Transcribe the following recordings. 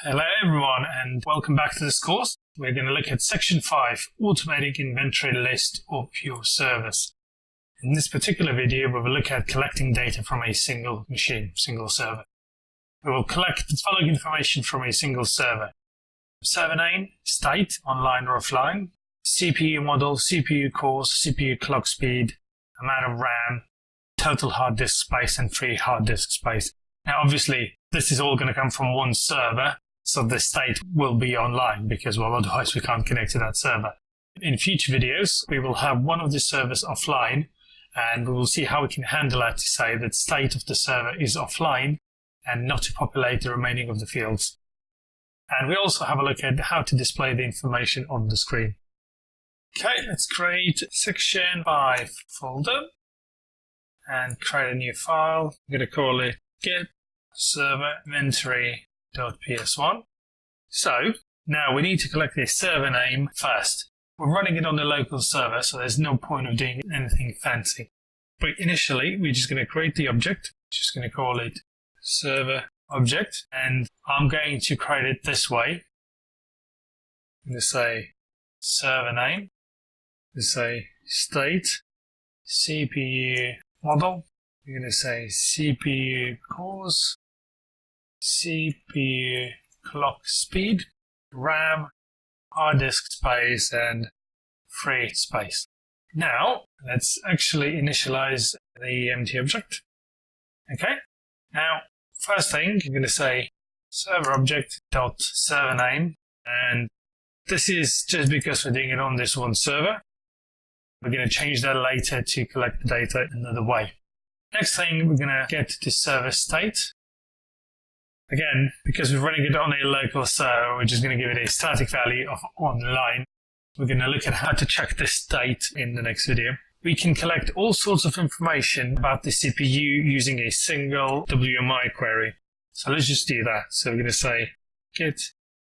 Hello everyone and welcome back to this course. We're going to look at section 5, automatic inventory list of your servers. In this particular video, we will look at collecting data from a single machine, single server. We will collect the following information from a single server: server name, state, online or offline, CPU model, CPU cores, CPU clock speed, amount of RAM, total hard disk space and free hard disk space. Now obviously this is all going to come from one server, so the state will be online because, well, otherwise we can't connect to that server. In future videos, we will have one of the servers offline, and we will see how we can handle that to say that state of the server is offline and not to populate the remaining of the fields. And we also have a look at how to display the information on the screen. Okay, let's create section 5 folder and create a new file. I'm going to call it get server inventory.ps1. So now we need to collect the server name first. We're running it on the local server, so there's no point of doing anything fancy. But initially, we're just going to create the object. Just going to call it server object, and I'm going to create it this way. I'm going to say server name. I'm going to say state, CPU model. We're going to say CPU cores, CPU clock speed, RAM, hard disk space, and free space. Now, let's actually initialize the empty object. Okay. Now, first thing, I'm going to say server object dot server name, and this is just because we're doing it on this one server. We're going to change that later to collect the data another way. Next thing, we're going to get to server state. Again, because we're running it on a local server, we're just going to give it a static value of online. We're going to look at how to check the state in the next video. We can collect all sorts of information about the CPU using a single WMI query. So let's just do that. So we're going to say get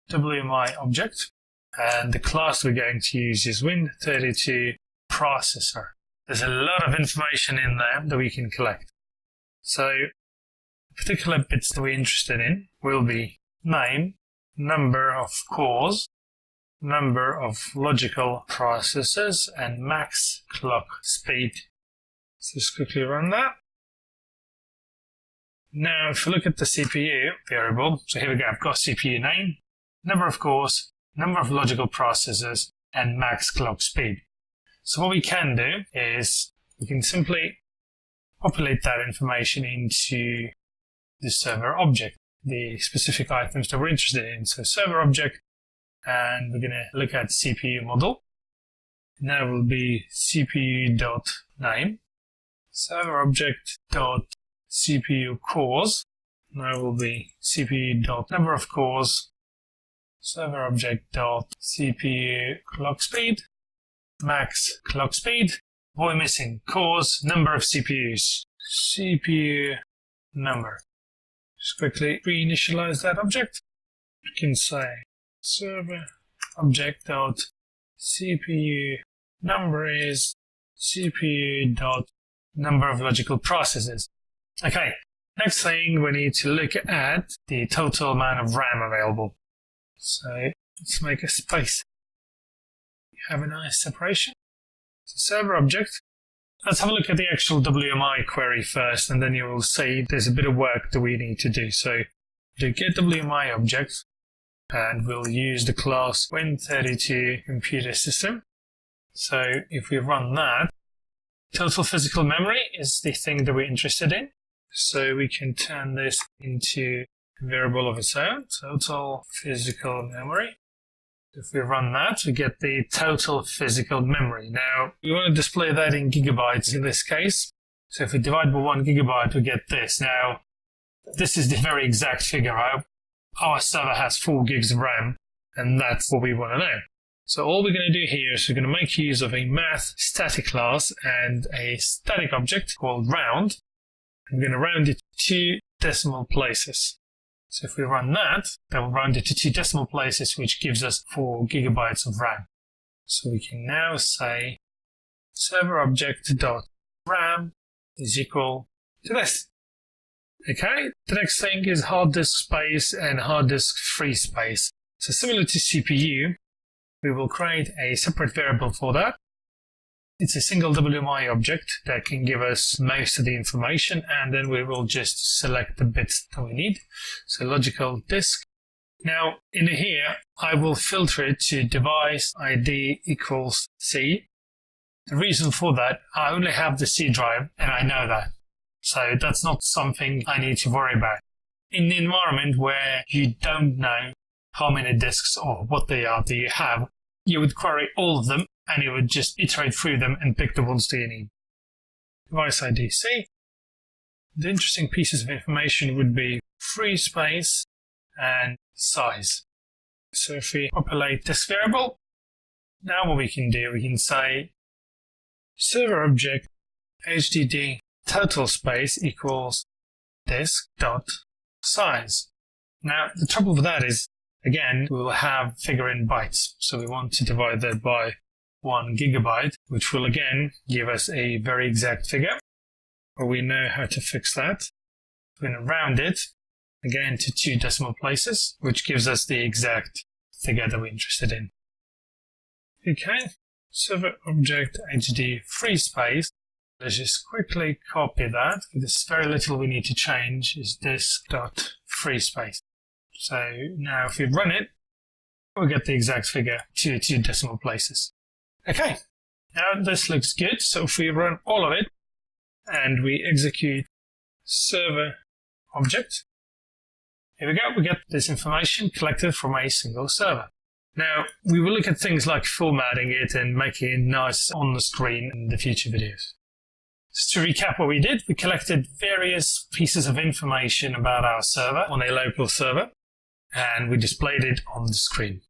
WMI object, and the class we're going to use is Win32 processor. There's a lot of information in there that we can collect. So the particular bits that we're interested in will be name, number of cores, number of logical processors, and max clock speed. So just quickly run that. Now if you look at the CPU variable, so here we go, I've got CPU name, number of cores, number of logical processors, and max clock speed. So what we can do is we can simply populate that information into the server object, the specific items that we're interested in. So server object, and we're going to look at CPU model. Now will be CPU.name, server object dot CPU cores. Now will be CPU.number of cores, server object dot CPU clock speed, max clock speed. What we're missing: cores, number of CPUs, CPU number. Just quickly reinitialize that object. You can say server object dot CPU number is CPU dot number of logical processors. Okay, next thing we need to look at the total amount of RAM available. So let's make a space. Have a nice separation. So server object. Let's have a look at the actual WMI query first, and then you will see there's a bit of work that we need to do. So do get WMI object, and we'll use the class Win32 computer system. So if we run that, total physical memory is the thing that we're interested in. So we can turn this into a variable of its own, total physical memory. If we run that, we get the total physical memory. Now, we want to display that in gigabytes in this case. So if we divide by 1 gigabyte, we get this. Now, this is the very exact figure. Our server has 4 gigs of RAM, and that's what we want to know. So all we're going to do here is we're going to make use of a math static class and a static object called round. I'm going to round it to 2 decimal places. So if we run that, that will round it to 2 decimal places, which gives us 4 gigabytes of RAM. So we can now say server object dot RAM is equal to this. Okay, the next thing is hard disk space and hard disk free space. So similar to CPU, we will create a separate variable for that. It's a single WMI object that can give us most of the information, and then we will just select the bits that we need. So logical disk. Now in here, I will filter it to device ID equals C. The reason for that, I only have the C drive and I know that. So that's not something I need to worry about. In the environment where you don't know how many disks or what they are that you have, you would query all of them and you would just iterate through them and pick the ones that you need. Device ID C. The interesting pieces of information would be free space and size. So if we populate this variable, now what we can do, we can say server object HDD total space equals disk dot size. Now the trouble with that is, again, we will have figure in bytes. So we want to divide that by 1 gigabyte, which will again give us a very exact figure. But we know how to fix that. We're going to round it again to 2 decimal places, which gives us the exact figure that we're interested in. Okay, server object HD free space. Let's just quickly copy that. There's very little we need to change, is disk.free space. So now if we run it, we'll get the exact figure to 2 decimal places. Okay, now this looks good. So if we run all of it and we execute server object, here we go, we get this information collected from a single server. Now, we will look at things like formatting it and making it nice on the screen in the future videos. Just to recap what we did, we collected various pieces of information about our server on a local server, and we displayed it on the screen.